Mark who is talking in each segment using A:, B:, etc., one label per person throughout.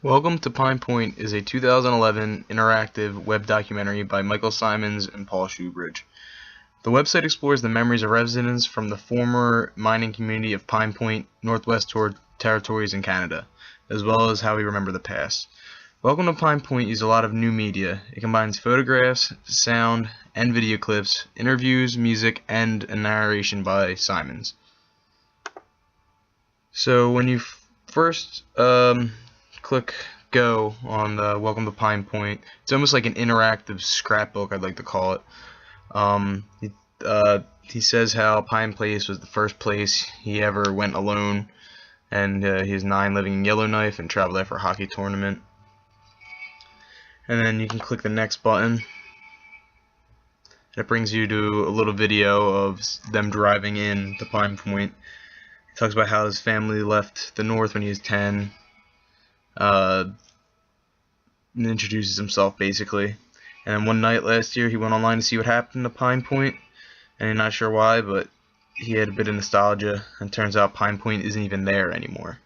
A: Welcome to Pine Point is a 2011 interactive web documentary by Michael Simons and Paul Shoebridge. The website explores the memories of residents from the former mining community of Pine Point, Northwest Territories in Canada, as well as how we remember the past. Welcome to Pine Point uses a lot of new media. It combines photographs, sound, and video clips, interviews, music, and a narration by Simons. So when you first click go on the Welcome to Pine Point, it's almost like an interactive scrapbook, I'd like to call it. He says how Pine Place was the first place he ever went alone, and he was 9 living in Yellowknife and traveled there for a hockey tournament. And then you can click the next button, and it brings you to a little video of them driving in to Pine Point. He talks about how his family left the north when he was 10, and introduces himself basically. And then one night last year he went online to see what happened to Pine Point, and he's not sure why, but he had a bit of nostalgia, and turns out Pine Point isn't even there anymore.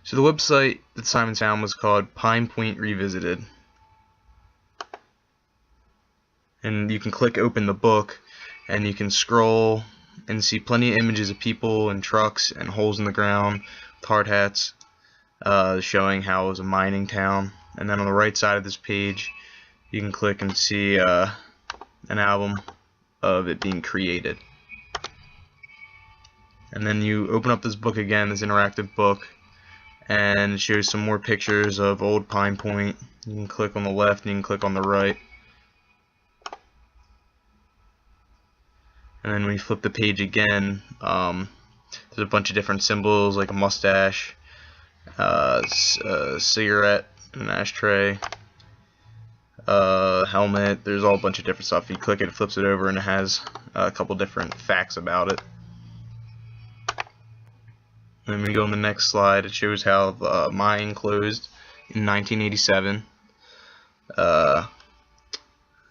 A: So the website that Simons found was called Pine Point Revisited, and you can click open the book and you can scroll and see plenty of images of people and trucks and holes in the ground with hard hats, showing how it was a mining town. And then on the right side of this page you can click and see an album of it being created. And then you open up this book again, this interactive book, and it shows some more pictures of old Pine Point. You can click on the left and you can click on the right. And then when you flip the page again, there's a bunch of different symbols like a mustache, a cigarette, an ashtray, helmet. There's all a bunch of different stuff. You click it, it flips it over, and it has a couple different facts about it. And then we go on the next slide. It shows how the mine closed in 1987.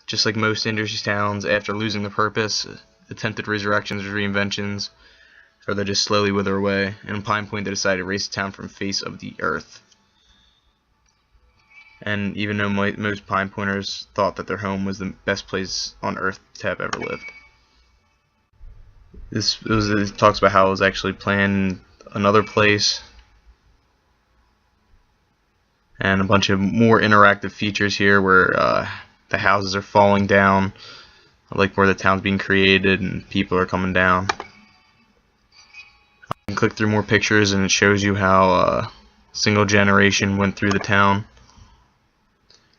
A: Just like most industry towns, after losing the purpose, attempted resurrections or reinventions, or they just slowly wither away. And in Pine Point, they decided to erase the town from the face of the earth. And even though most Pine Pointers thought that their home was the best place on earth to have ever lived. It talks about how it was actually planned another place, and a bunch of more interactive features here where the houses are falling down, like where the town's being created and people are coming down. You can click through more pictures and it shows you how a single generation went through the town.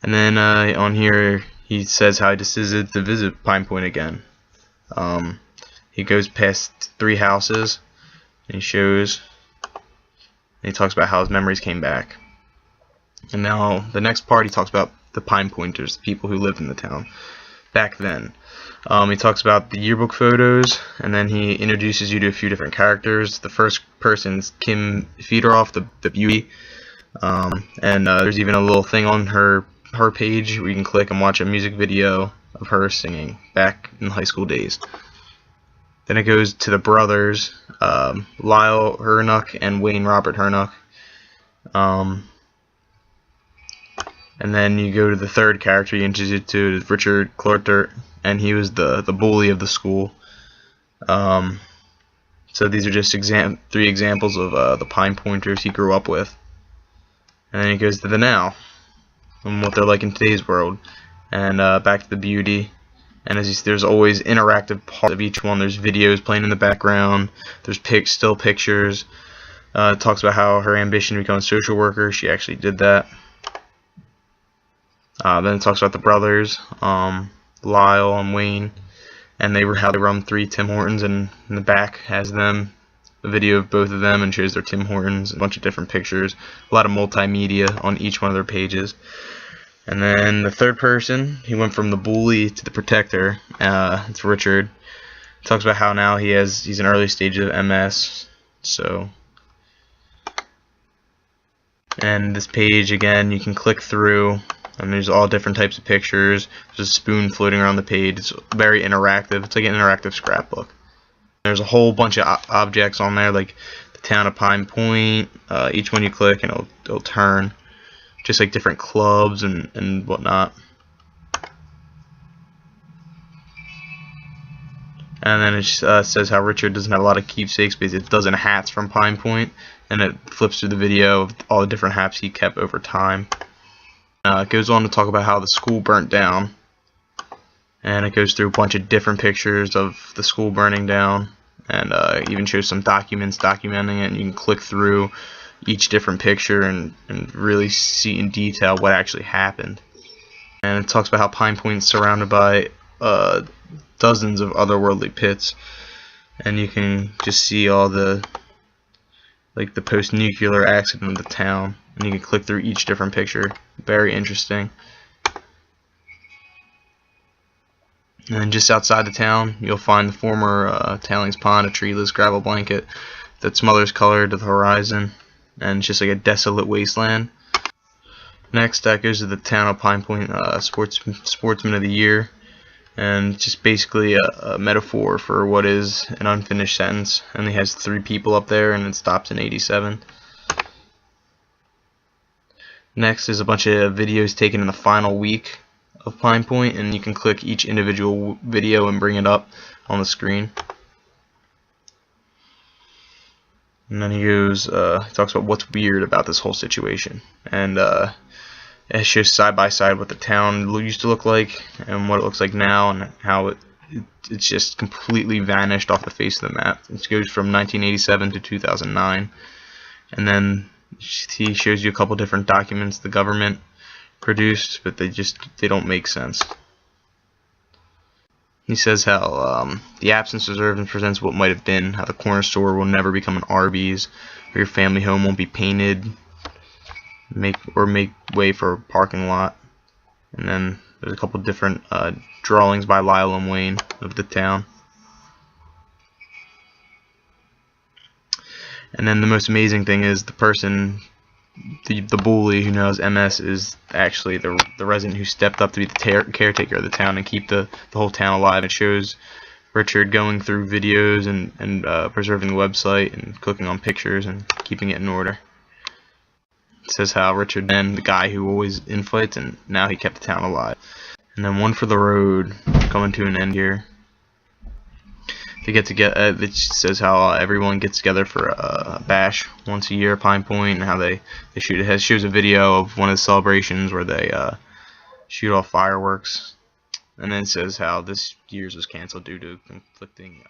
A: And then on here he says how he decided to visit Pine Point again. He goes past 3 houses and he shows, and he talks about how his memories came back. And now the next part he talks about the Pine Pointers, the people who lived in the town back then. He talks about the yearbook photos, and then he introduces you to a few different characters. The first person is Kim Fedorov, the beauty, and there's even a little thing on her page where you can click and watch a music video of her singing back in high school days. Then it goes to the brothers, Lyle Hurnock and Wayne Robert Hurnock. And then you go to the third character you introduce to Richard Clorter, and he was the bully of the school. So these are just 3 examples of the Pine Pointers he grew up with. And then he goes to the now, and what they're like in today's world, and back to the beauty. And there's always interactive parts of each one. There's videos playing in the background. There's still pictures. It talks about how her ambition to become a social worker, she actually did that. Then it talks about the brothers, Lyle and Wayne, and how they run 3 Tim Hortons, and in the back has a video of both of them and shows their Tim Hortons, a bunch of different pictures, a lot of multimedia on each one of their pages. And then the third person, he went from the bully to the protector. It's Richard. He talks about how now he's in early stages of MS. And this page again, you can click through, and there's all different types of pictures. There's a spoon floating around the page. It's very interactive. It's like an interactive scrapbook. There's a whole bunch of objects on there, like the town of Pine Point. Each one you click and it'll turn, just like different clubs and whatnot. And then it says how Richard doesn't have a lot of keepsakes, but he has a dozen hats from Pine Point, and it flips through the video of all the different hats he kept over time. It goes on to talk about how the school burnt down, and it goes through a bunch of different pictures of the school burning down, and even shows some documents documenting it, and you can click through each different picture and really see in detail what actually happened. And it talks about how Pine Point is surrounded by dozens of otherworldly pits, and you can just see all the post-nuclear accident of the town, and you can click through each different picture. Very interesting. And then just outside the town, you'll find the former tailings pond, a treeless gravel blanket that smothers color to the horizon, and it's just like a desolate wasteland. Next, that goes to the town of Pine Point Sportsman of the Year, and just basically a metaphor for what is an unfinished sentence. And he has 3 people up there, and it stops in 87. Next is a bunch of videos taken in the final week of Pine Point, and you can click each individual video and bring it up on the screen. And then he goes, he talks about what's weird about this whole situation, and it shows side by side what the town used to look like and what it looks like now, and how it's just completely vanished off the face of the map. It goes from 1987 to 2009, and then he shows you a couple different documents the government produced, but they don't make sense. He says how the absence reserved and presents what might have been, how the corner store will never become an Arby's, or your family home won't be painted, make way for a parking lot. And then there's a couple different drawings by Lyle and Wayne of the town. And then the most amazing thing is the person, the bully who knows MS, is actually the resident who stepped up to be the caretaker of the town and keep the whole town alive. It shows Richard going through videos and preserving the website and clicking on pictures and keeping it in order. It says how Richard then, the guy who always infights, and now he kept the town alive. And then one for the road, coming to an end here. They get together. It says how everyone gets together for a bash once a year at Pine Point, and how they shoot. It shows a video of one of the celebrations where they shoot off fireworks, and then it says how this year's was canceled due to conflicting